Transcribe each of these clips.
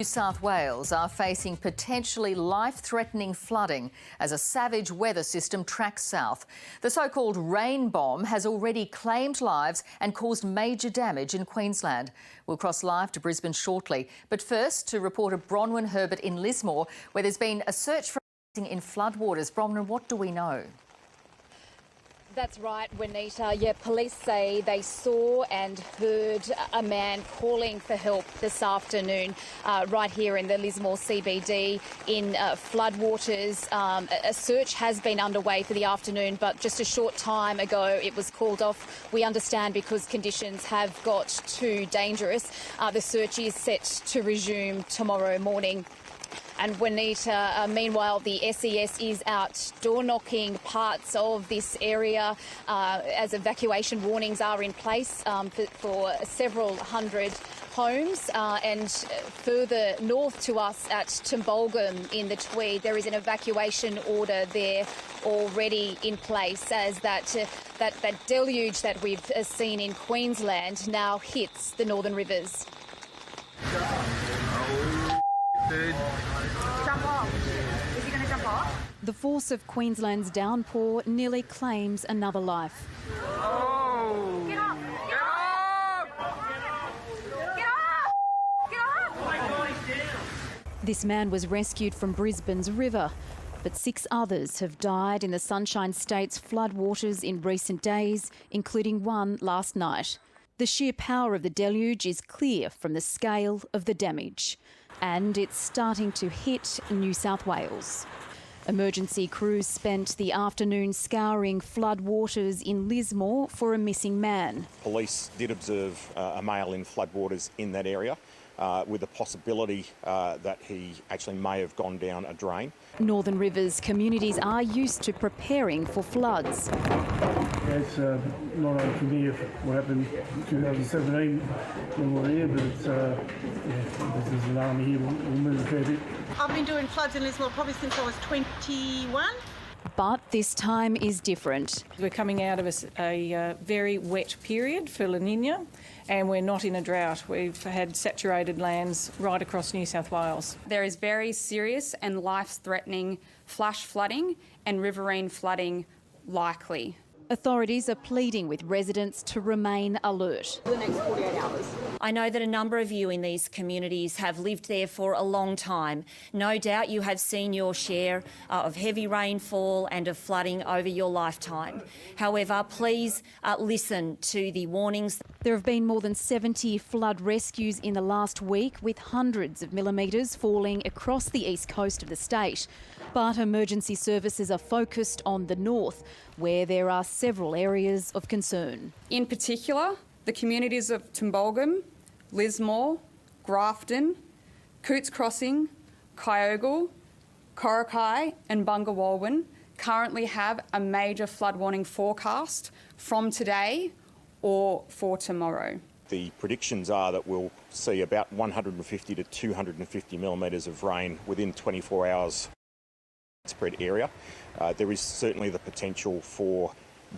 New South Wales are facing potentially life-threatening flooding as a savage weather system tracks south. The so-called rain bomb has already claimed lives and caused major damage in Queensland. We'll cross live to Brisbane shortly. But first, to reporter Bronwyn Herbert in Lismore, where there's been a search for in floodwaters. Bronwyn, what do we know? That's right, Juanita. Yeah, police say they saw and heard a man calling for help this afternoon right here in the Lismore CBD in floodwaters. A search has been underway for the afternoon, but just a short time ago it was called off. We understand because conditions have got too dangerous. The search is set to resume tomorrow morning. And Juanita, meanwhile, the SES is out door-knocking parts of this area as evacuation warnings are in place for several hundred homes. And further north to us at Tumbulgum in the Tweed, there is an evacuation order there already in place as that deluge that we've seen in Queensland now hits the northern rivers. Dude. Jump off. Is he going to jump off? The force of Queensland's downpour nearly claims another life. Oh! Get up! Get up! Get up! Get up! This man was rescued from Brisbane's river, but 6 others have died in the Sunshine State's floodwaters in recent days, including one last night. The sheer power of the deluge is clear from the scale of the damage. And it's starting to hit New South Wales. Emergency crews spent the afternoon scouring floodwaters in Lismore for a missing man. Police did observe a male in floodwaters in that area with the possibility that he actually may have gone down a drain. Northern Rivers communities are used to preparing for floods. It's not unfamiliar what happened in 2017 when we were here, but it's, this is an army here, we'll move a fair bit. I've been doing floods in Lismore probably since I was 21. But this time is different. We're coming out of a very wet period for La Nina, and we're not in a drought. We've had saturated lands right across New South Wales. There is very serious and life-threatening flash flooding and riverine flooding likely. Authorities are pleading with residents to remain alert. For the next 48 hours. I know that a number of you in these communities have lived there for a long time. No doubt you have seen your share of heavy rainfall and of flooding over your lifetime. However, please listen to the warnings. There have been more than 70 flood rescues in the last week, with hundreds of millimetres falling across the east coast of the state. But emergency services are focused on the north, where there are several areas of concern. In particular, the communities of Tumbulgum, Lismore, Grafton, Cootes Crossing, Kyogle, Coraki and Bungawalwyn currently have a major flood warning forecast from today or for tomorrow. The predictions are that we'll see about 150 to 250 millimetres of rain within 24 hours spread area. There is certainly the potential for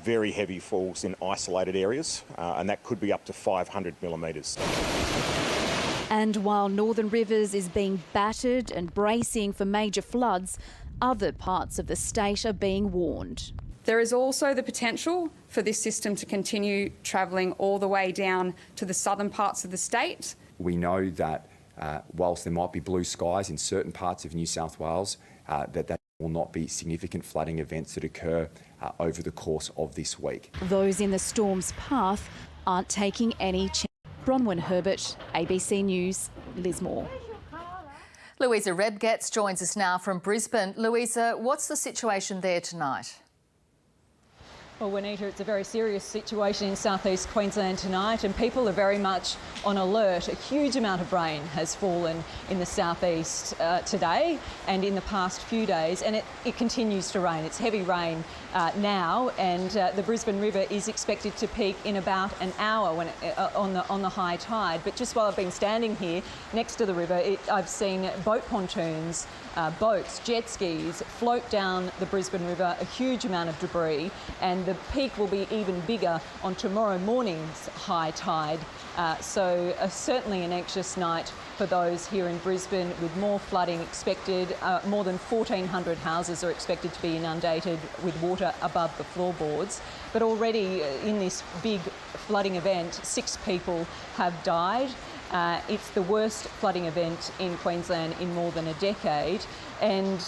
very heavy falls in isolated areas, and that could be up to 500 millimetres. And while Northern Rivers is being battered and bracing for major floods, other parts of the state are being warned. There is also the potential for this system to continue travelling all the way down to the southern parts of the state. We know that whilst there might be blue skies in certain parts of New South Wales, that will not be significant flooding events that occur over the course of this week. Those in the storm's path aren't taking any chance. Bronwyn Herbert, ABC News, Lismore. Louisa Rebgetz joins us now from Brisbane. Louisa, what's the situation there tonight? Well, Juanita, it's a very serious situation in southeast Queensland tonight, and people are very much on alert. A huge amount of rain has fallen in the southeast today and in the past few days, and it continues to rain. It's heavy rain now, and the Brisbane River is expected to peak in about an hour when on the high tide. But just while I've been standing here next to the river, I've seen boat pontoons, boats, jet skis float down the Brisbane River, a huge amount of debris, and the peak will be even bigger on tomorrow morning's high tide. So certainly an anxious night for those here in Brisbane, with more flooding expected. More than 1,400 houses are expected to be inundated with water above the floorboards. But already in this big flooding event, 6 people have died. It's the worst flooding event in Queensland in more than a decade, and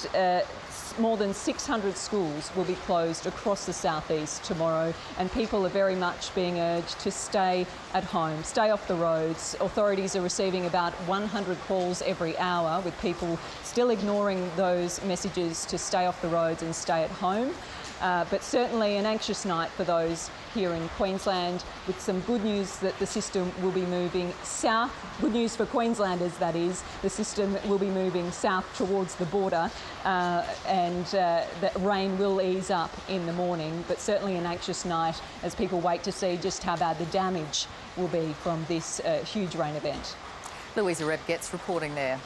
more than 600 schools will be closed across the southeast tomorrow, and people are very much being urged to stay at home, stay off the roads. Authorities are receiving about 100 calls every hour, with people still ignoring those messages to stay off the roads and stay at home. But certainly an anxious night for those here in Queensland, with some good news that the system will be moving south. Good news for Queenslanders, that is. The system will be moving south towards the border, and that rain will ease up in the morning, but certainly an anxious night as people wait to see just how bad the damage will be from this huge rain event. Louisa Repgetz reporting there.